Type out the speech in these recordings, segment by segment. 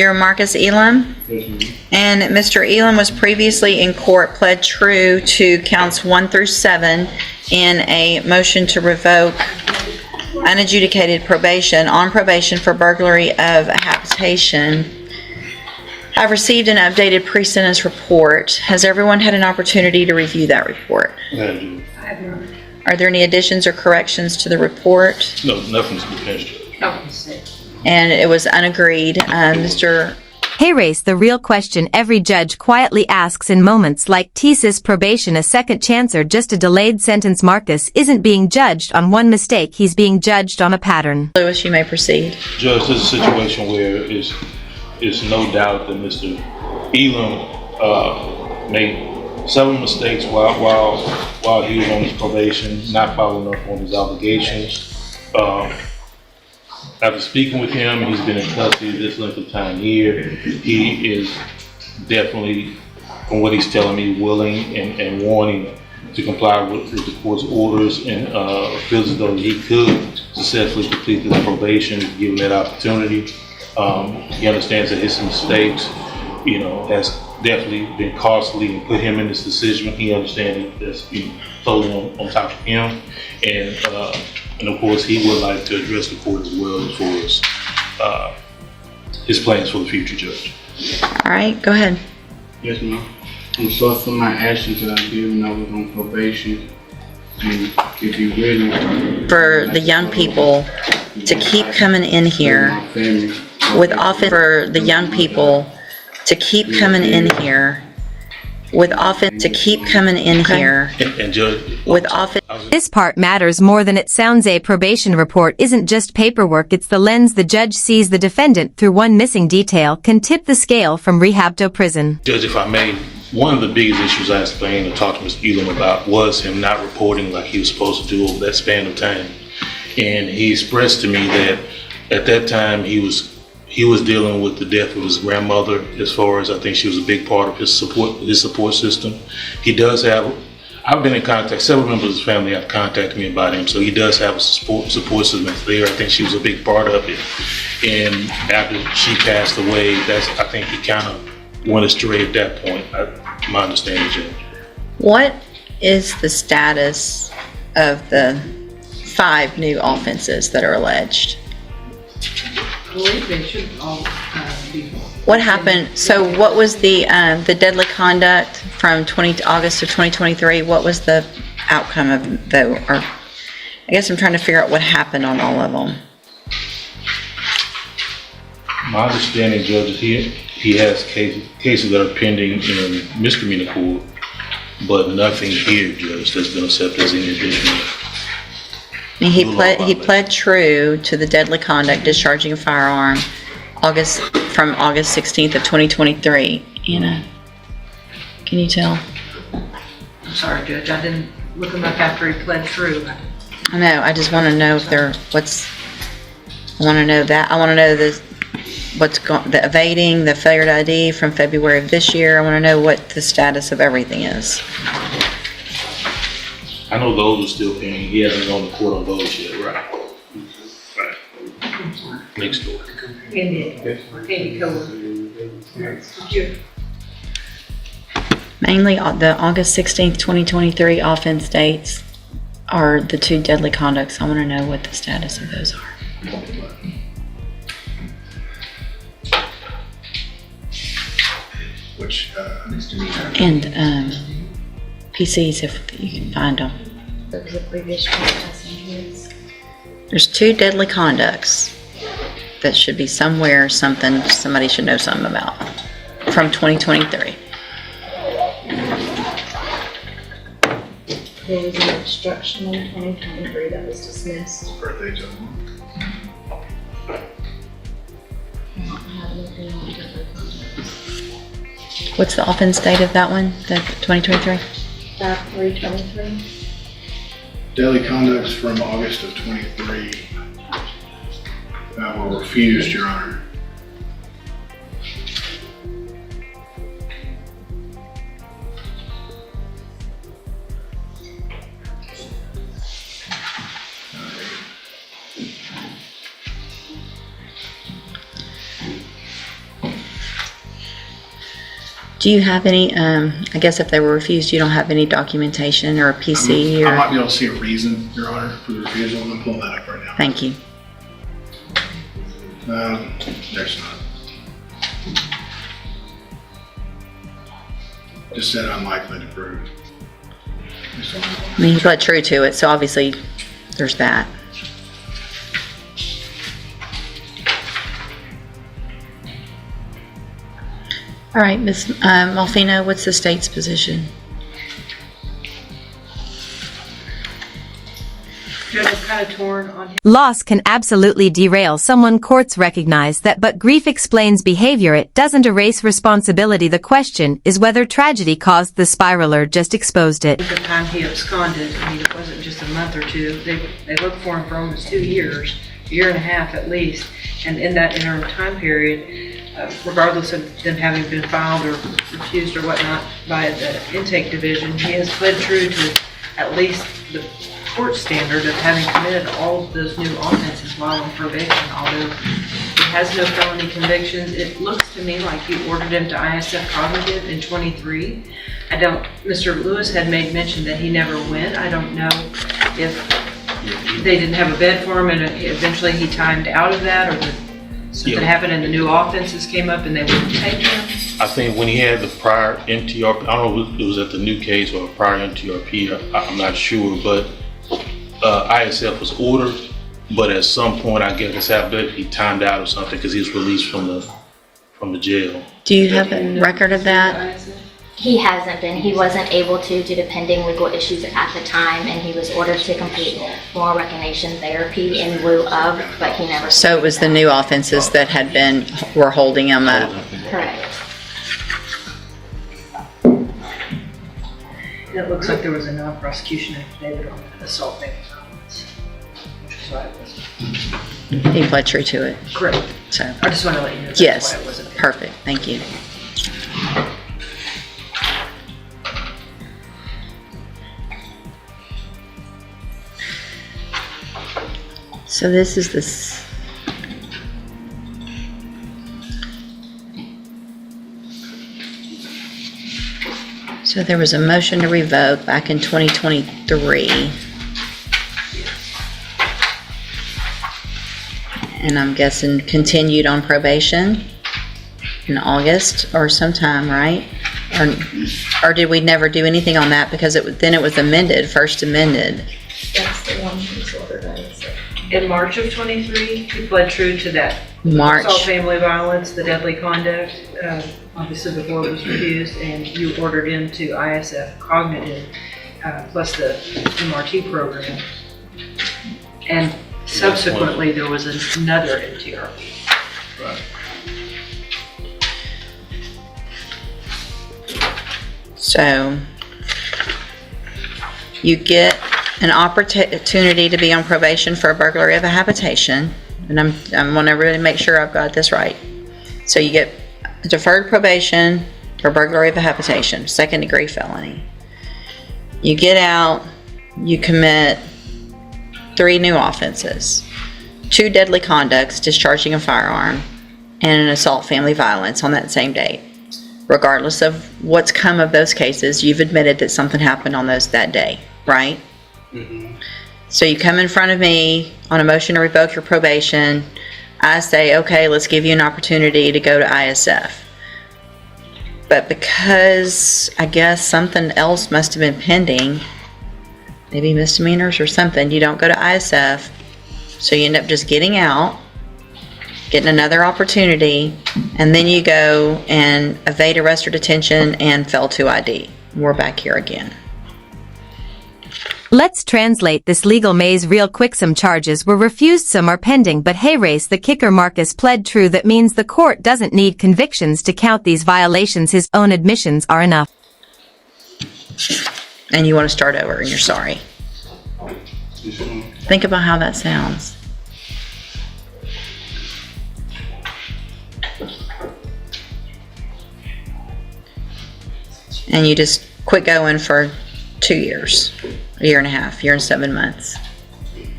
You're Marcus Elam? And Mr. Elam was previously in court, pled true to counts 1 through 7 in a motion to revoke unadjudicated probation, on probation for burglary of a habitation. I've received an updated pre-sentence report. Has everyone had an opportunity to review that report? I have not. Are there any additions or corrections to the report? No, nothing's been finished. And it was unagreed. Mr. Hey Race, the real question every judge quietly asks in moments like "Is probation a second chance or just a delayed sentence?" Marcus isn't being judged on one mistake, he's being judged on a pattern. Lewis, you may procead. Judge, this is a situation where it's no doubt that Mr. Elam made several mistakes while he was on his probation, not following up on his obligations. After speaking with him, he's been in custody this length of time here. He is definitely, from what he's telling me, willing and wanting to comply with the court's orders, and feels as though he could successfully complete this probation if given that opportunity. He understands that his mistakes, has definitely been costly and put him in this decision. He understands that's totally on top of him, and of course he would like to address the court as well as far as his plans for the future, Judge. All right, go ahead. Yes, ma'am. I'm sorry for my actions that I did when I was on probation. And if you really For the young people to keep coming in here with often for the young people to keep coming in here with often to keep coming in here And Judge, with often. This part matters more than it sounds. A probation report isn't just paperwork, it's the lens the judge sees the defendant through. One missing detail can tip the scale from rehab to prison. Judge, if I may, one of the biggest issues I explained and talked to Mr. Elam about was him not reporting like he was supposed to do over that span of time. And he expressed to me that at that time he was dealing with the death of his grandmother, as far as I think she was a big part of his support system. He does have, I've been in contact, several members of his family have contacted me about him, so he does have a support system that's there. I think she was a big part of it. And after she passed away, I think he kind of went astray at that point, my understanding, Judge. What is the status of the 5 new offenses that are alleged? I believe they should all be. What happened? So what was the deadly conduct from August of 2023? What was the outcome of the, or I guess I'm trying to figure out what happened on all of them. My understanding, Judge, is he has cases that are pending in misdemeanor court, but nothing here, Judge, that's been accepted as any additional. I mean, he pled true to the deadly conduct, discharging a firearm, from August 16th of 2023. Anna, can you tell? I'm sorry, Judge, I didn't look him up after he pled true. I know. I just want to know if I want to know that. I want to know the evading, the failure to ID from February of this year. I want to know what the status of everything is. I know those are still pending. He hasn't gone to court on those yet, right? Right. Next door. Candy color. Mainly the August 16th, 2023 offense dates are the 2 deadly conducts. I want to know what the status of those are. which And PCs, if you can find them. There's 2 deadly conducts that should be somewhere, somebody should know something about from 2023. There was an obstruction in 2023 that was dismissed. birthday joke. What's the offense date of that one, the 2023? 3/23. Daily conducts from August of 23 were refused, Your Honor. Do you have any, I guess if they were refused, you don't have any documentation or a PC I might or? be able to see a reason, Your Honor, for the refusal. I'm gonna pull that up right now. Thank you. There's not. Just said unlikely to prove. That's all. I mean, he pled true to it, so obviously there's that. All right, Ms. Malfino, what's the state's position? Judge, I'm kind of torn on his Loss can absolutely derail someone. Courts recognize that, but grief explains behavior. It doesn't erase responsibility. The question is whether tragedy caused the spiral or just exposed it. the time he absconded. I mean, it wasn't just a month or two. They looked for him for almost 2 years, a year and a half at least. And in that interim time period, regardless of them having been filed or refused or whatnot by the intake division, he has pled true to at least the court standard of having committed all of those new offenses while on probation. Although he has no felony convictions, it looks to me like you ordered him to ISF cognitive in 23. Mr. Lewis had made mention that he never went. I don't know if they didn't have a bed for him and eventually he timed out of that, or that something happened and the new offenses came up and they wouldn't take him. I think when he had the prior MTRP, I don't know if it was at the new case or a prior MTRP, I'm not sure, but ISF was ordered, but at some point, I guess after he timed out or something because he was released from the jail. Do you have a record of that? He hasn't been. He wasn't able to due to pending legal issues at the time, and he was ordered to complete moral recognition therapy in lieu of, but he never. So it was the new offenses that were holding him up. Correct. And it looks like there was a non-prosecution affidavit on assault family violence, which is why it was He pled true to it, correct. so. I just want to let you know that's Yes, why it wasn't. perfect, thank you. So this is this. So there was a motion to revoke back in 2023. And I'm guessing continued on probation in August or sometime, right? Or did we never do anything on that because then it was amended, first amended? That's the one who's ordered ISF. In March of 23, he pled true to that March. assault family violence, the deadly conduct, obviously before it was refused, and you ordered him to ISF cognitive, plus the MRT program. And subsequently, there was another MTRP. Right. So you get an opportunity to be on probation for a burglary of a habitation, and I'm want to really make sure I've got this right. So you get deferred probation for burglary of a habitation, second degree felony. You get out, you commit 3 new offenses, 2 deadly conducts, discharging a firearm, and an assault family violence on that same date. Regardless of what's come of those cases, you've admitted that something happened on that day, right? Mm-hmm. So you come in front of me on a motion to revoke your probation. I say, okay, let's give you an opportunity to go to ISF. But because I guess something else must have been pending, maybe misdemeanors or something, you don't go to ISF. So you end up just getting out, getting another opportunity, and then you go and evade arrest or detention and fail to ID. We're back here again. Let's translate this legal maze real quick. Some charges were refused, some are pending, but hey, race the kicker, Marcus pled true. That means the court doesn't need convictions to count these violations. His own admissions are enough. And you want to start over and you're sorry. Think about how that sounds. And you just quit going for 2 years, a year and a half, year and 7 months. You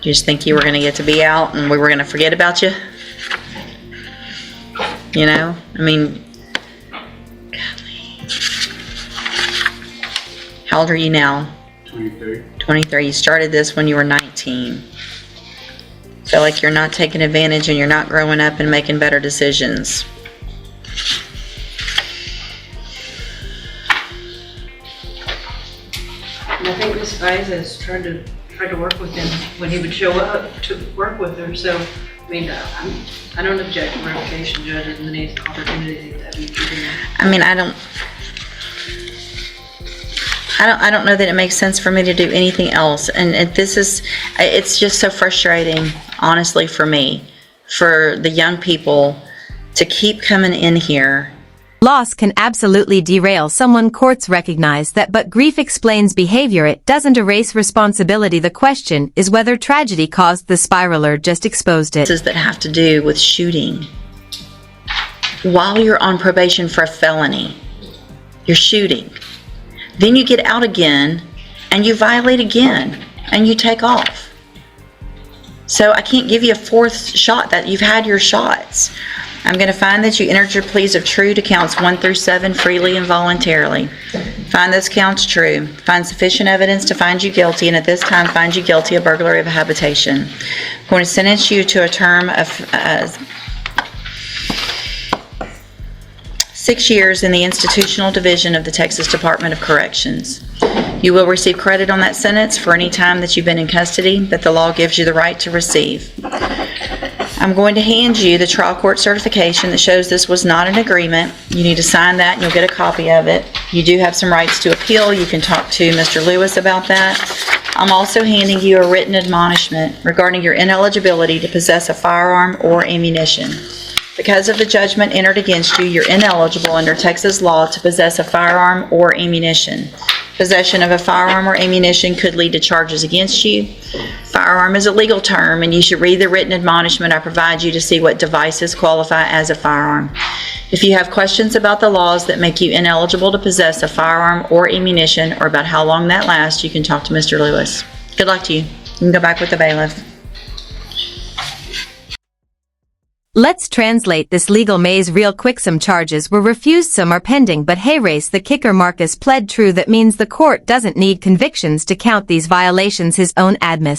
just think you were going to get to be out and we were going to forget about you? you know? I mean, how old are you now? 23. 23. You started this when you were 19. Feel like you're not taking advantage and you're not growing up and making better decisions. And I think Ms. Faiza has tried to work with him when he would show up to work with her, so, I mean, I don't object to revocation judges and any opportunities that we give them. I mean, I don't know that it makes sense for me to do anything else. And it's just so frustrating, honestly, for me, for the young people to keep coming in here. Loss can absolutely derail someone. Courts recognize that, but grief explains behavior. It doesn't erase responsibility. The question is whether tragedy caused the spiral or just exposed it. That have to do with shooting. While you're on probation for a felony, you're shooting. Then you get out again and you violate again and you take off. So I can't give you a fourth shot. That you've had your shots. I'm going to find that you entered your pleas of true to counts 1 through 7 freely and voluntarily. Find those counts true. Find sufficient evidence to find you guilty, and at this time find you guilty of burglary of a habitation. I'm going to sentence you to a term of 6 years in the institutional division of the Texas Department of Corrections. You will receive credit on that sentence for any time that you've been in custody that the law gives you the right to receive. I'm going to hand you the trial court certification that shows this was not an agreement. You need to sign that and you'll get a copy of it. You do have some rights to appeal. You can talk to Mr. Lewis about that. I'm also handing you a written admonishment regarding your ineligibility to possess a firearm or ammunition. Because of the judgment entered against you, you're ineligible under Texas law to possess a firearm or ammunition. Possession of a firearm or ammunition could lead to charges against you. Firearm is a legal term, and you should read the written admonishment I provide you to see what devices qualify as a firearm. If you have questions about the laws that make you ineligible to possess a firearm or ammunition, or about how long that lasts, you can talk to Mr. Lewis. Good luck to you. You can go back with the bailiff. Let's translate this legal maze real quick. Some charges were refused, some are pending, but hey, race the kicker, Marcus pled true. That means the court doesn't need convictions to count these violations. His own admiss.